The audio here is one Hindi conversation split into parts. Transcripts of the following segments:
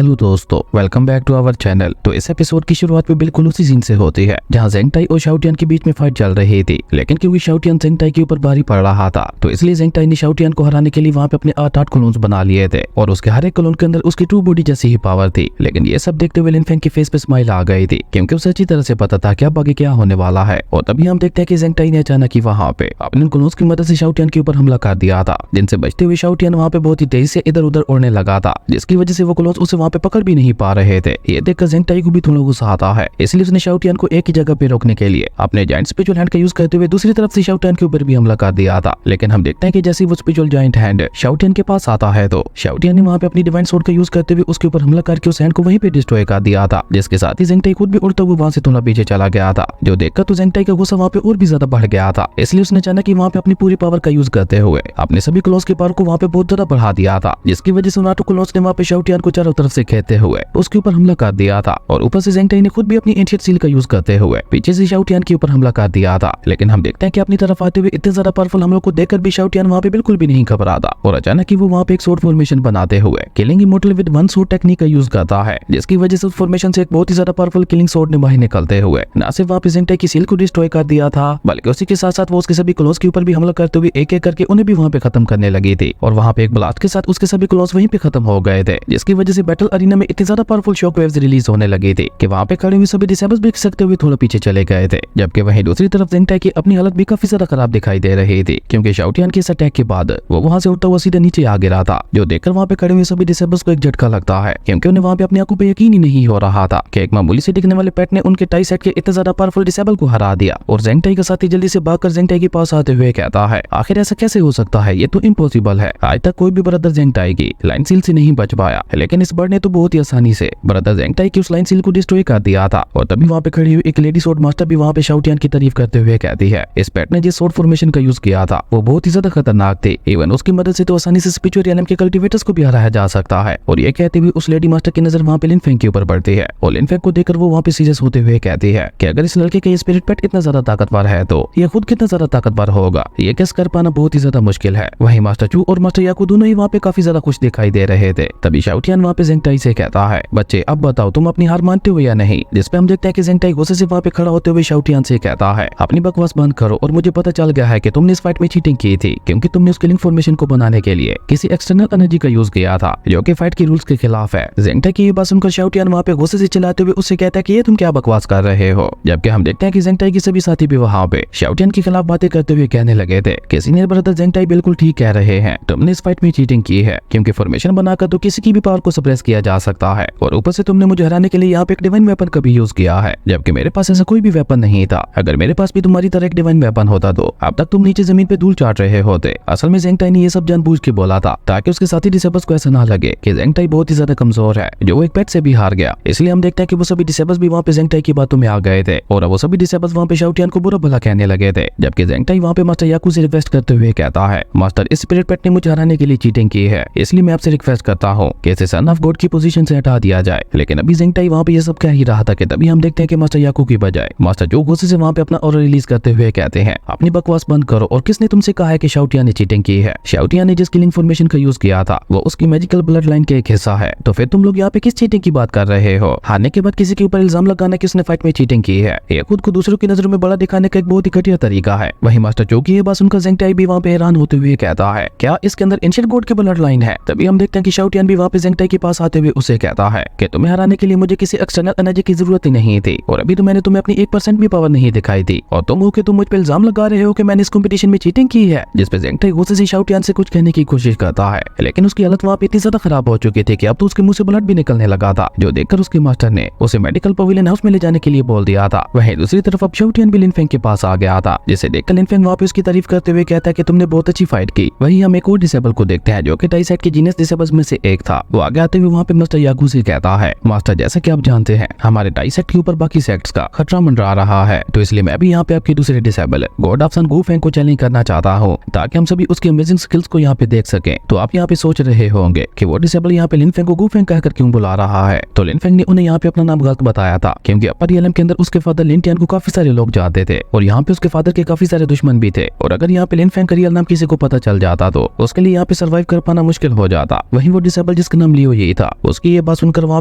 हेलो दोस्तों, welcome back to our channel. तो इस एपिसोड की शुरुआत भी बिल्कुल उसी सीन से होती है जहां ज़ेंग टाई और शाओ टियान के बीच में फाइट चल रही थी, लेकिन क्योंकि शाओ टियान ज़ेंग टाई के ऊपर भारी पड़ रहा था तो इसलिए ज़ेंग टाई ने शाओ टियान को हराने के लिए वहां पे अपने 8 क्लोन्स बना लिए थे और उसके हर एक क्लोन के अंदर उसकी ट्रू बॉडी जैसी ही पावर थी। लेकिन ये सब देखते हुए लिन फेंग के फेस पे स्माइल आ गई थी क्योंकि उसे अच्छी तरह से पता था कि अब आगे क्या होने वाला है। और तभी हम देखते हैं कि ज़ेंग टाई ने अचानक ही वहां पे अपने क्लोन्स की मदद से शाओ टियान के ऊपर हमला कर दिया था, जिनसे बचते हुए शाओ टियान वहां पे बहुत ही तेजी से इधर उधर उड़ने लगा था, जिसकी वजह से वो क्लोन्स उसे वहां पे पकड़ भी नहीं पा रहे थे। ये देखकर ज़ेंग टाई को भी थोड़ा गुस्सा आता है, इसलिए उसने शाओ टियान को एक ही जगह पे रोकने के लिए अपने जायंट स्पिरिचुअल हैंड का यूज करते हुए दूसरी तरफ से शाओ टियान के ऊपर भी हमला कर दिया था। लेकिन हम देखते हैं कि जैसे वो spiritual giant hand Shao Tian के पास आता है तो शाओ टियान ने वहां पे अपनी डिवाइन स्वॉर्ड का यूज करते हुए उसके ऊपर हमला करके उस हैंड को वहीं पे डिस्ट्रॉय कर दिया था, जिसके साथ ही ज़ेंग टाई खुद भी उड़ता हुआ वहां से थोड़ा पीछे चला गया था। जो देखकर तो ज़ेंग टाई का गुस्सा वहां पे और भी ज्यादा बढ़ गया था, इसलिए उसने अचानक ही वहां पे अपनी पूरी पावर का यूज करते हुए अपने सभी क्लोन्स की पावर को वहां पे बहुत ज्यादा बढ़ा दिया था, जिसकी वजह से उन 8 क्लोन्स ने वहां पे शाओ टियान को चारों तरफ से खेलते हुए उसके ऊपर हमला कर दिया था। और ऊपर से ज़ेंग टाई ने खुद भी अपनी एंशिएंट सील का यूज करते हुए पीछे से शाओ टियान के ऊपर हमला कर दिया था। लेकिन हम देखते हैं कि अपनी तरफ आते हुए इतने ज्यादा पावरफुल हमलों को देखकर भी शाओ टियान वहां पे बिल्कुल भी नहीं घबरा था और अचानक ही वो वहां पे एक स्वॉर्ड फॉर्मेशन बनाते हुए killing immortal with one sword technique का यूज करता है, जिसकी वजह से उस फॉर्मेशन से एक बहुत ही ज्यादा पावरफुल किलिंग स्वॉर्ड ने बाहर निकलते हुए न सिर्फ वहां पे ज़ेंग टाई की सील को डिस्ट्रॉय कर दिया था, बल्कि उसी के साथ साथ वो उसके सभी क्लोन्स के ऊपर भी हमला करते हुए एक एक करके उन्हें भी वहां पे खत्म करने लगी थी। और वहां पे एक ब्लास्ट के साथ उसके सभी क्लोन्स वहीं पे खत्म हो गए थे, जिसकी वजह से बैटल अरीना में इतनी ज्यादा पावरफुल शॉक वेव्स रिलीज होने लगी थी कि वहां पे खड़े हुए सभी डिसेबल्स भी सकते हुए थोड़ा पीछे चले गए थे। जबकि वहीं दूसरी तरफ ज़ेंग टाई की अपनी हालत भी काफी ज्यादा खराब दिखाई दे रही थी क्योंकि शाओ टियान के इस अटैक के बाद वो वहां से उड़ता हुआ सीधे नीचे आ गिरा था, जो देखकर वहां पे खड़े हुए सभी डिसेबल्स को एक झटका लगता है क्योंकि उन्हें वहां पे अपनी आंखों पे यकीन ही नहीं हो रहा था कि एक मामूली से दिखने वाले पेट ने उनके टाई सेट के इतने ज्यादा पावरफुल डिसेबल को हरा दिया। और ज़ेंग टाई का साथी जल्दी से भागकर ज़ेंग टाई के पास आते हुए कहता है, आखिर ऐसा कैसे हो सकता है, ये तो इम्पॉसिबल है। आज तक कोई भी ब्रदर ज़ेंग टाई की लाइन सील से नहीं बच पाया, लेकिन इस बर्ड ने तो बहुत ही आसानी से ब्रदर ज़ेंग टाई की उस लाइन सील को डिस्ट्रॉय कर दिया था। और तभी वहां पे खड़ी हुई एक लेडी स्वॉर्ड मास्टर भी वहां पे शाओ टियान की तारीफ करते हुए कहती है, इस पेट ने जिस स्वॉर्ड फॉर्मेशन का यूज किया था वो बहुत ही ज्यादा खतरनाक थी, इवन उसकी मदद से तो आसानी से स्पिरिचुअल रियलम के कल्टीवेटर्स को भी हराया जा सकता है। और ये कहते हुए उस लेडी मास्टर की नजर वहां पे लिन फेंग के ऊपर पड़ती है और लिन फेंग को देखकर वो वहां पे सीरियस होते हुए कहती है कि अगर इस लड़के का ये स्पिरिट पेट इतना ज्यादा ताकतवर है तो ये खुद कितना ज्यादा ताकतवर होगा, ये कैसे कर पाना बहुत ही ज्यादा मुश्किल है। वहीं मास्टर चू और मास्टर याकू दोनों ही वहां पे काफी ज्यादा खुश दिखाई दे रहे थे। तभी शाओ टियान वहां पे ज़ेंग टाई से कहता है, बच्चे अब बताओ तुम अपनी हार मानते हो या नहीं। जिसपे हम देखते हैं कि ज़ेंग टाई गुस्से से वहां पे खड़ा होते हुए शाओ टियान से कहता है, अपनी बकवास बंद करो और मुझे पता चल गया है कि तुमने इस फाइट में चीटिंग की थी क्योंकि तुमने उस किलिंग फॉर्मेशन को बनाने के लिए किसी एक्सटर्नल एनर्जी का यूज किया था जो कि फाइट के रूल्स के खिलाफ है। ज़ेंग टाई की ये बात सुनकर शाओ टियान वहां पे गुस्से से चिल्लाते हुए उससे कहता है कि ये तुम क्या बकवास कर रहे हो। जबकि हम देखते हैं कि ज़ेंग टाई के सभी साथी भी वहां पे शाओ टियान के खिलाफ बातें करते हुए कहने लगे थे कि सीनियर ब्रदर ज़ेंग टाई बिल्कुल ठीक कह रहे हैं, तुमने इस फाइट में चीटिंग की है क्योंकि फॉर्मेशन बनाकर तो किसी की भी पावर को सप्रेस किया जा सकता है और ऊपर से तुमने मुझे हराने के लिए यहाँ पे एक डिवाइन वेपन का भी यूज किया है, जबकि मेरे पास ऐसा कोई भी वेपन नहीं था। अगर मेरे पास भी तुम्हारी तरह एक डिवाइन वेपन होता तो अब तक तुम नीचे जमीन पे धूल चाट रहे होते। असल में ज़ेंग टाई ने ये सब जानबूझ के बोला था ताकि उसके साथी डिसेबल्स को ऐसा ना लगे कि ज़ेंग टाई बहुत ही ज्यादा कमजोर है जो वो एक पेट से भी हार गया। इसलिए हम देखते हैं कि वो सभी डिसेबल्स भी वहाँ पे ज़ेंग टाई की बातों में आ गए थे और वो सभी डिसेबल्स वहाँ पे शाओ टियान को बुरा भला कहने लगे थे। जबकि ज़ेंग टाई वहाँ पे मास्टर याकू से रिक्वेस्ट करते हुए कहता है, मास्टर इस स्पिरिट पेट ने मुझे हराने के लिए चीटिंग की है, इसलिए मैं आपसे रिक्वेस्ट करता हूँ कि इसे सन ऑफ गॉड की पोजीशन से हटा दिया जाए। लेकिन अभी ज़ेंग टाई वहाँ पे ये सब कह ही रहा था कि तभी हम देखते हैं कि मास्टर याकू की बजाय मास्टर जो गुस्से से वहाँ पे अपना ऑर्डर रिलीज करते हुए कहते हैं, अपनी बकवास बंद करो और किसने तुमसे कहा है कि शाओ टियान ने चीटिंग की है। शाओ टियान ने जिस किलिंग फॉर्मेशन का यूज किया था वो उसकी मैजिकल ब्लड लाइन का एक हिस्सा है, तो फिर तुम लोग यहाँ पे किस चीटिंग की बात कर रहे हो। हारने के बाद किसी के ऊपर इल्जाम लगाना कि उसने फाइट में चीटिंग की है, ये खुद को दूसरों की नजरों में बड़ा दिखाने का एक बहुत ही घटिया तरीका है। वहीं मास्टर चो की ये बात सुनकर ज़ेंग टाई भी वहाँ पे हैरान होते हुए कहता है, क्या इसके अंदर एंशिएंट गॉड की ब्लड लाइन है। तभी हम देखते हैं कि शाओ टियान भी वहाँ पे ज़ेंग टाई के पास आते हुए उसे कहता है कि तुम्हें हराने के लिए मुझे किसी एक्सटर्नल एनर्जी की जरूरत ही नहीं थी और अभी तो मैंने तुम्हें अपनी 1% भी पावर नहीं दिखाई थी और तुम हो कि तुम मुझ पे इल्जाम लगा रहे हो कि मैंने इस कंपटीशन में चीटिंग की है। जिसपे ज़ेंग टाई गुस्से से शाओ टियान से कुछ कहने की कोशिश करता है, लेकिन उसकी हालत वहाँ पे इतनी ज्यादा खराब हो चुकी थी कि अब तो उसके मुंह से ब्लड भी निकलने लगा था, जो देखकर उसके मास्टर ने उसे मेडिकल पवेलियन हाउस में ले जाने के लिए बोल दिया था। वहीं दूसरी तरफ अब शाओ टियान भी लिन फेंग के पास आ गया था, जिसे देखकर लिन फेंग वहाँ पे उसकी तारीफ करते हुए कहता है कि तुमने बहुत अच्छी फाइट की। वहीं हम एक और डिसेबल को देखते हैं जो कि टाई सेट के जीनियस डिसेबल्स में से एक था। वो आगे आते हुए वहाँ पे मास्टर याकू से कहता है, मास्टर जैसा कि आप जानते हैं हमारे टाई सेट के ऊपर बाकी सेक्ट्स का खतरा मंडरा रहा है, तो इसलिए मैं भी यहाँ पे आपके दूसरे disable god of sun Gu Feng को चैलेंज करना चाहता हूँ ताकि हम सभी उसकी अमेजिंग स्किल्स को यहाँ पे देख सकें। तो आप यहाँ पे सोच रहे होंगे कि वो डिसेबल यहाँ पे लिन फेंग को गू फेंग कहकर क्यों बुला रहा है। तो लिन फेंग ने उन्हें यहाँ पे अपना नाम गलत बताया था क्योंकि अपर रियलम के अंदर उसके फादर लिन टियान को काफी सारे लोग जानते थे और यहाँ पे उसके फादर के काफी सारे दुश्मन भी थे, और अगर यहाँ पे लिन फेंग का रियल नाम किसी को पता चल जाता तो उसके लिए यहाँ पे सर्वाइव कर पाना मुश्किल हो जाता। वहीं वो डिसेबल जिसका नाम लियो ये था उसकी ये बात सुनकर वहाँ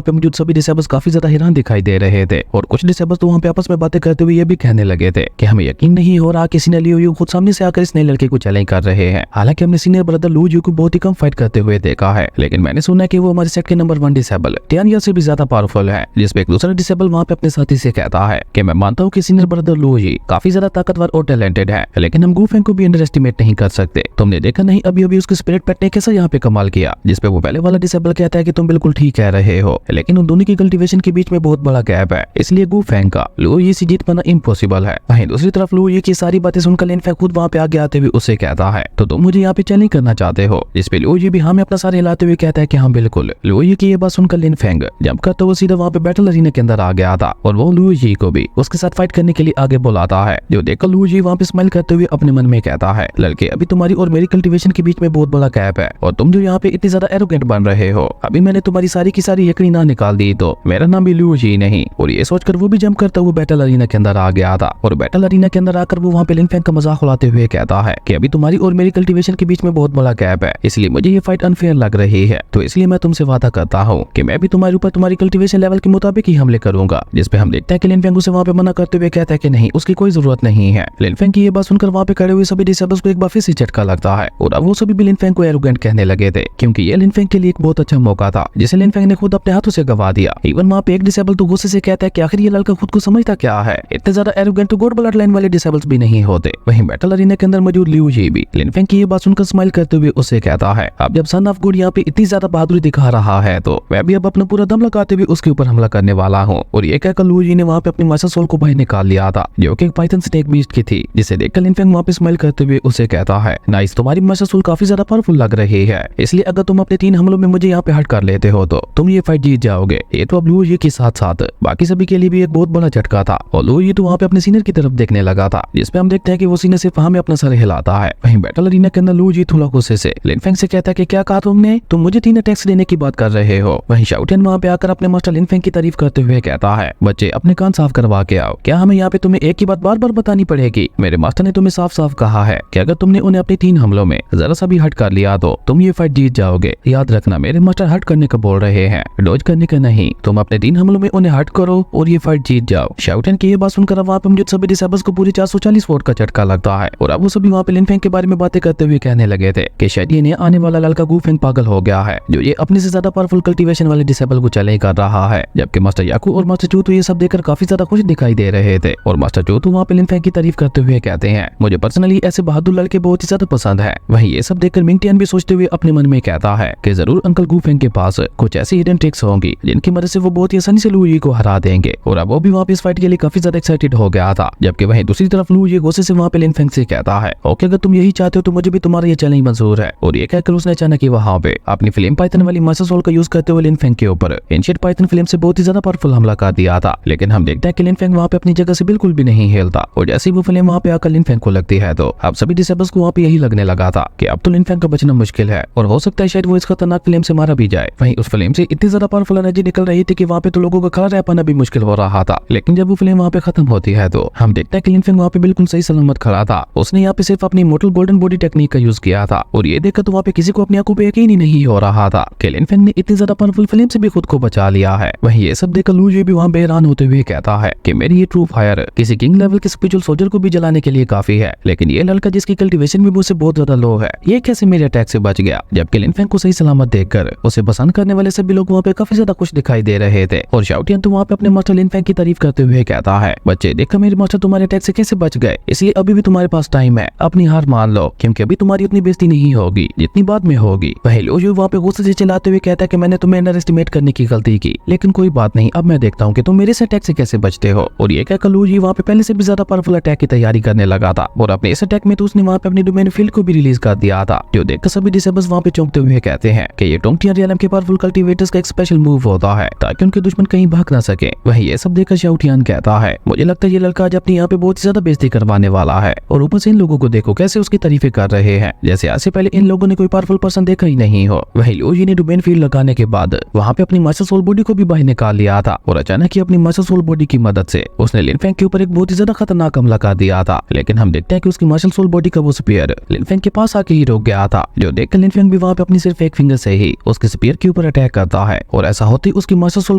पे मौजूद सभी डिसेबल्स काफी ज्यादा हैरान दिखाई दे रहे थे और कुछ डिसेबल्स तो वहाँ पे आपस में बातें करते हुए ये भी कहने लगे थे कि हमें यकीन नहीं हो रहा किसी ने लियो यू खुद सामने से आकर इस नए लड़के को चैलेंज कर रहे हैं। हालांकि हमने सीनियर ब्रदर लू यू को बहुत ही कम फाइट करते हुए देखा है, लेकिन मैंने सुना है कि वो हमारे सेट के नंबर 1 डिसेबल टियानिया से भी ज्यादा पावरफुल है। जिसपे एक दूसरा डिसेबल वहाँ पे अपने साथी से कहता है कि मैं मानता हूँ कि सीनियर ब्रदर लू जी काफी ज्यादा ताकतवर और टैलेंटेड है, लेकिन हम गूफेंग को भी अंडर एस्टिमेट नहीं कर सकते। तुमने देखा नहीं अभी अभी उसके स्पिरिट पेट ने कैसा यहाँ पे कमाल किया। जिसपे वो पहले वाला डिसेबल कहता है कि तुम बिल्कुल ठीक कह रहे हो, लेकिन उन दोनों की कल्टीवेशन के बीच में बहुत बड़ा गैप है, इसलिए गूफेंग का लू ये से जीत पाना इम्पॉसिबल है। वहीं दूसरी तरफ लू ये की सारी बातें सुनकर लिनफेंग खुद वहाँ पे आगे आते हुए उससे कहता है तो तुम मुझे यहाँ पे चैलेंज करना चाहते हो। जिसपे लू ये भी हमें अपना सारे हिलाते हुए कहता है कि हाँ बिल्कुल। लू ये की ये बात सुनकर लिनफेंग जंप करते हुए सीधा वहाँ पे बैटल अरीना के अंदर आ गया था और वो लू जी को भी उसके साथ फाइट करने के लिए आगे बुलाता है। जो देखकर लू जी वहाँ पे स्माइल करते हुए अपने मन में कहता है लड़के अभी तुम्हारी और मेरी कल्टीवेशन के बीच में बहुत बड़ा गैप है और तुम जो यहाँ पे इतनी ज्यादा एरोगेंट बन रहे हो, अभी मैंने तुम्हारी सारी की सारी यकीनी ना निकाल दी तो मेरा नाम भी लू जी नहीं। और ये सोचकर वो भी जंप करता हुआ बैटल अरीना के अंदर आ गया था और बैटल अरीना के अंदर आकर वो वहाँ पे लिनफेंग का मजाक उड़ाते हुए कहता है कि अभी तुम्हारी और मेरी कल्टीवेशन के बीच में बहुत बड़ा गैप है, इसलिए मुझे ये फाइट अनफेयर लग रही है, तो इसलिए मैं तुमसे वादा करता हूँ कि मैं भी तुम्हारे ऊपर तुम्हारी कल्टीवेशन लेवल के मुताबिक ही हमले करूंगा। जिसपे हम देखते हैं कि लिनफेंग उसे वहाँ पे मना करते हुए कहता है कि नहीं उसकी कोई जरूरत नहीं है। लिनफेंग की ये बात सुनकर वहाँ पे खड़े हुए सभी डिसेबल्स को एक बार फिर से झटका लगता है और अब वो सभी भी लिनफेंग को एरोगेंट कहने लगे थे, क्योंकि ये लिनफेंग के लिए एक बहुत अच्छा मौका था जिसे लिनफेंग ने खुद अपने हाथों से गवा दिया। इवन वहाँ पे एक डिसेबल तो गुस्से से कहता है कि आखिर ये लड़का खुद को समझता क्या है, इतने ज्यादा एरोगेंट तो गॉड ब्लड लाइन वाले डिसेबल्स भी नहीं होते। वहीं बैटल अरीना के अंदर मौजूद लियू जी भी लिनफेंग की ये बात सुनकर स्माइल करते हुए उससे कहता है अब जब सन ऑफ गुड यहाँ पे इतनी ज्यादा बहादुरी दिखा रहा है तो मैं भी अब अपना पूरा दम लगाते हुए उसके ऊपर हमला करने वाला हूँ। और ये कहकर लियू जी ने वहाँ पे अपनी मास्टर सोल को बाहर निकाल लिया था जो कि एक पाइथन स्नेक बीस्ट की थी, जिसे देखकर लिनफेंग वहाँ पे स्माइल करते हुए उसे कहता है नाइस तुम्हारी मास्टर सोल काफी ज्यादा पावरफुल लग रही है, इसलिए अगर तुम अपने 3 हमलों में मुझे यहाँ पे हट कर लेते हो तो तुम ये फाइट जीत जाओगे। ये तो अब लियू जी के साथ साथ बाकी सभी के लिए भी एक बहुत बड़ा झटका था और लियू जी तो वहाँ पे अपने सीनियर की तरफ देखने लगा था, जिसपे हम देखते हैं कि वो सीनियर सिर्फ हमें अपना सर हिलाता है। वहीं बैटल अरीना के अंदर लियू जी थोड़ा गुस्से से लिनफेंग से कहता है कि क्या कहा तुमने, तुम मुझे 3 अटैक्स देने की बात कर रहे हो। वहीं शाओटियन वहाँ पे आकर अपने मास्टर लिनफेंग की तारीफ करते हुए कहता है बच्चे अपने कान साफ करवा के आओ, क्या हमें यहाँ पे तुम्हें एक ही बात बार बार बतानी पड़ेगी। मेरे मास्टर ने तुम्हें साफ साफ कहा है कि अगर तुमने उन्हें अपने 3 हमलों में जरा सा भी हट कर लिया तो तुम ये फाइट जीत जाओगे। याद रखना मेरे मास्टर हट करने का बोल रहे हैं, डॉज करने का नहीं। तुम अपने 3 हमलों में उन्हें हट करो और ये फाइट जीत जाओ। शाओटियन की ये बात सुनकर अब वहाँ पे मुझे सभी डिसेबल्स को पूरी 440 वोट का झटका लगता है और अब वो सभी वहाँ पे लिनफेंग के बारे में बातें करते हुए कहने लगे थे कि शायद ये आने वाला लड़का गूफेंग पागल हो गया है जो ये अपने से ज्यादा पावरफुल कल्टीवेशन वाले डिसेबल को चैलेंज कर रहा है। जबकि मास्टर याकू और मास्टर चूतू ये सब देखकर काफी ज्यादा खुश दिखाई दे रहे थे और मास्टर चूतू वहाँ पे लिनफेंग की तारीफ करते हुए कहते हैं मुझे पर्सनली ऐसे बहादुर लड़के बहुत ही ज्यादा पसंद है। वहीं ये सब देखकर मिंगटियन भी सोचते हुए अपने मन में कहता है कि जरूर अंकल गूफेंग के पास कुछ ऐसी हिडन ट्रिक्स होंगी जिनकी मदद से वो बहुत ही आसानी से लू यी को हरा देंगे। और अब वो भी वहाँ पे इस फाइट के लिए काफी ज्यादा एक्साइटेड हो गया था। जबकि वहीं दूसरी तरफ लू ये गुस्से से वहाँ पे लिनफेंग से कहता है ओके अगर तुम यही चाहते हो तो मुझे भी तुम्हारा ये चैलेंज मंजूर है। और ये कहकर उसने अचानक ही वहाँ पे अपनी फ्लेम पाइथन वाली मास्टर सोल का यूज करते हुए लिनफेंग के ऊपर एंशिएंट पाइथन फ्लेम से बहुत ही ज्यादा पावरफुल हमला कर दिया था। लेकिन हम देखते हैं कि लिनफेंग वहाँ पे अपनी जगह से बिल्कुल भी नहीं हिलता और जैसे ही वो फ्लेम वहाँ पे आकर लिनफेंग को लगती है तो अब सभी डिसेबल्स को वहाँ पे यही लगने लगा था कि अब तो लिनफेंग का बचना मुश्किल है और हो सकता है शायद वो इस खतरनाक फ्लेम से मारा भी जाए। वहीं उस फ्लेम से इतनी ज्यादा पावरफुल एनर्जी निकल रही थी कि वहाँ पे तो लोगों का खड़ा रह पाना भी मुश्किल हो रहा था। लेकिन जब वो फ्लेम वहाँ पे खत्म होती है तो हम देखते हैं कि लिनफेंग वहाँ पे बिल्कुल सही सलामत खड़ा था। उसने यहाँ पे सिर्फ अपनी इमॉर्टल गोल्डन बॉडी टेक्निक का यूज किया था और ये देखकर तो वहाँ पे किसी को अपनी आंखों पे यकीन ही नहीं हो रहा था कि लिनफेंग ने इतनी ज्यादा पावरफुल फ्लेम से भी खुद को बचा लिया है। वहीं ये सब देखकर लू जी भी वहाँ बेहरान होते हुए कहता है कि मेरी ये ट्रू फायर किसी किंग लेवल के स्पिरिचुअल सोल्जर को भी जलाने के लिए काफी है, लेकिन ये लड़का जिसकी कल्टीवेशन भी मुझसे बहुत ज्यादा लो है ये कैसे मेरे अटैक से बच गया। जबकि लिनफेंग को सही सलामत देखकर उसे पसंद करने वाले सभी लोग वहाँ पे काफी ज्यादा खुश दिखाई दे रहे थे और शाओटियन तो वहाँ पे अपने मास्टर लिनफेंग की तारीफ करते हुए कहता है बच्चे देखकर मेरे मास्टर तुम्हारे अटैक से कैसे बच गए, इसलिए अभी भी तुम्हारे पास टाइम है, अपनी हार मान लो क्योंकि अभी तुम्हारी उतनी बेइज्जती नहीं होगी जितनी बाद में होगी। वही लू यू वहाँ पे गुस्से से चिल्लाते हुए कहता है कि मैंने तुम्हें अंडर एस्टिमेट करने की गलती की, लेकिन कोई बात नहीं, अब मैं देखता हूँ कि तुम मेरे से अटैक से कैसे बचते हो। और ये कहकर लू यू वहाँ पे पहले से भी ज्यादा पावरफुल अटैक की तैयारी करने लगा था और अपने इस अटैक में तो उसने वहाँ पे अपनी डोमेन फील्ड को भी रिलीज कर दिया था जो देखकर सभी डिसेबल्स वहाँ पे चौंकते हुए कहते हैं कि ये टोंगटियन रियलम के पावरफुल कल्टीवेटर्स का एक स्पेशल मूव होता है ताकि उनके दुश्मन कहीं भाग ना सके। वहीं ये सब देखकर शाओटियन कहता है मुझे लगता है ये लड़का आज अपनी यहाँ पे बहुत ही ज्यादा बेइज्जती करवाने वाला है और ऊपर से इन लोगों को देखो कैसे उसकी तारीफें कर रहे हैं जैसे आज से पहले इन लोगों ने कोई पावरफुल पर्सन देखा ही नहीं हो। वहीं लू जी ने डोमेन फील्ड लगाने के बाद वहाँ पे अपनी मास्टर सोल बॉडी को भी बाहर निकाल लिया था और अचानक ही अपनी मास्टर सोल बॉडी की मदद से उसने लिनफेंग के ऊपर एक बहुत ही ज्यादा खतरनाक हमला कर दिया था। लेकिन हम देखते हैं कि उसकी मास्टर सोल बॉडी का वो स्पीयर लिनफेंग के पास आके ही रुक गया था जो देखकर लिनफेंग भी वहाँ पे अपनी सिर्फ एक फिंगर से ही उसके स्पीयर के ऊपर अटैक करता है और ऐसा होते ही उसकी मास्टर सोल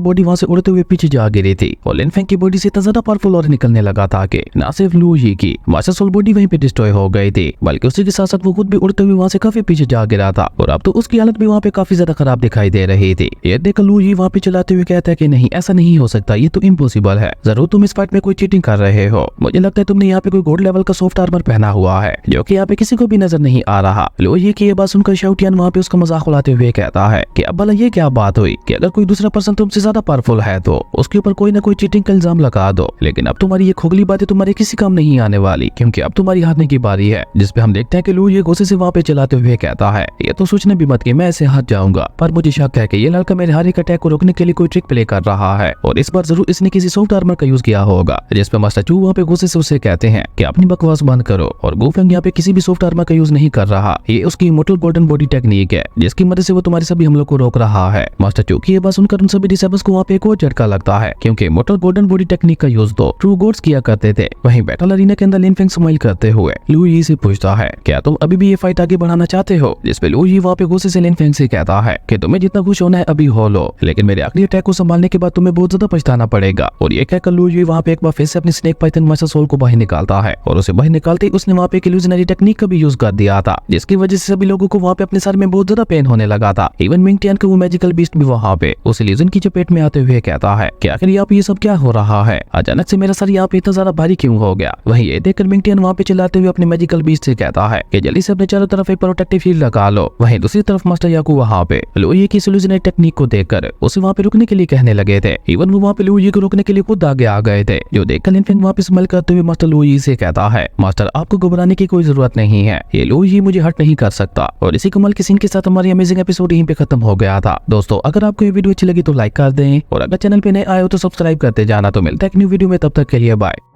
बॉडी वहाँ से उड़ते हुए पीछे जा गिरी थी और लिन फेंग की बॉडी से इतना ज्यादा पावरफुल और निकलने लगा था कि न सिर्फ लू ही की मास्टर सोल बॉडी वहीं पे डिस्ट्रॉय हो गई थी, बल्कि उसी के साथ साथ वो खुद भी उड़ते हुए वहाँ से काफी पीछे जा गिरा था और अब तो उसकी हालत भी वहाँ पे काफी ज्यादा खराब दिखाई दे रही थी। ये देखकर लू ही वहाँ पे चलाते हुए कहता है कि नहीं, ऐसा नहीं हो सकता, ये तो इम्पॉसिबल है, जरूर तुम इस फाइट में कोई चीटिंग कर रहे हो। मुझे लगता है तुमने यहाँ पे कोई गोल्ड लेवल का सॉफ्ट आर्मर पहना हुआ है जो कि यहाँ पे किसी को भी नजर नहीं आ रहा। लू ही की ये बात सुनकर शाओटियान वहाँ पे उसका मजाक उड़ाते हुए कहता है कि अब भला ये क्या बात हुई कि अगर कोई दूसरा पर्सन तुमसे ज्यादा पावरफुल है तो उसके ऊपर कोई ना कोई चीटिंग का इल्जाम लगा दो, लेकिन अब तुम्हारी ये खोखली बातें तुम्हारे किसी काम नहीं आने वाली, क्योंकि अब तुम्हारी हारने की बारी है। जिसपे हम देखते हैं कि लू ये गुस्से से वहाँ पे चलाते हुए कहता है, ये तो सोचने भी मत कि मैं ऐसे हार जाऊंगा, पर मुझे शक है कि ये लड़का मेरे हारे के अटैक को रोकने के लिए कोई ट्रिक प्ले कर रहा है और इस बार जरूर इसने किसी सॉफ्ट आर्मर का यूज किया होगा। जिसपे मास्टर चू वहाँ पे गुस्से से उसे कहते हैं कि अपनी बकवास बंद करो और गुफेंग यहाँ पे किसी भी सॉफ्ट आर्मर का यूज नहीं कर रहा, ये उसकी इमोर्टल गोल्डन बॉडी टेक्निक है जिसकी मदद से वो तुम्हारे सभी हमलों को रोक रहा है। मास्टर चू की ये बात सुनकर उन सभी डिसेबल्स को वहाँ पे एक और झटका लगता है, क्योंकि इमोर्टल गोल्डन बॉडी टेक्निक का यूज तो ट्रू गॉड्स किया करते थे। वहीं बैटल अरीना के अंदर लिन फेंग स्माइल करते हुए लू यी से पूछता है, क्या तुम अभी भी ये फाइट आगे बढ़ाना चाहते हो? जिसपे लू यी वहाँ पे गुस्से से लिन फेंग से कहता है कि तुम्हें जितना खुश होना है अभी हो लो, लेकिन मेरे आखिरी अटैक को संभालने के बाद तुम्हें बहुत ज्यादा पछताना पड़ेगा। और ये कहकर लू यी वहाँ पे एक बार फिर से अपनी स्नेक पाइथन मास्टर सोल को बाहर निकालता है और उसे बाहर निकालते ही उसने वहाँ पे एक इल्यूजनरी टेक्निक का भी यूज कर दिया था, जिसकी वजह से सभी लोगों को वहाँ पे अपने सर में बहुत ज्यादा पेन होने लगा था। इवन मिंग टियान का वो मैजिकल बीस्ट भी वहाँ पे उस इल्यूजन की चपेट में आते हुए कहता है कि आखिर यहाँ पे ये सब क्या हो रहा है, अचानक से मेरा सर यहाँ पे इतना ज्यादा भारी क्यों हो गया। वहीं ये देखकर मिंग टियान वहाँ पे चिल्लाते हुए अपने मैजिकल बीस्ट से कहता है कि जल्दी से अपने चारों तरफ एक प्रोटेक्टिव शील्ड लगा लो। वहीं दूसरी तरफ मास्टर याकू वहाँ पे लू यी की इल्यूजनरी टेक्निक को देखकर उसे वहाँ पे रुकने के लिए कहने लगे थे। इवन वो वहाँ पे लू यी को रोकने के लिए खुद आगे आ गए थे, जो देखकर लिन फेंग वहाँ पे स्माइल करते हुए मास्टर लू यी से कहता है, मास्टर आपको घबराने की कोई जरूरत नहीं है, ये लू यी मुझे हर्ट नहीं कर सकता। और इसी कमाल के सीन के साथ हमारी अमेजिंग एपिसोड यहीं पे खत्म हो गया था। दोस्तों अगर आपको ये वीडियो अच्छी लगी तो लाइक कर दें और अगर चैनल पे नए आए हो तो सब्सक्राइब करते जाना। तो मिलता है एक न्यू वीडियो में, तब तक के लिए बाय।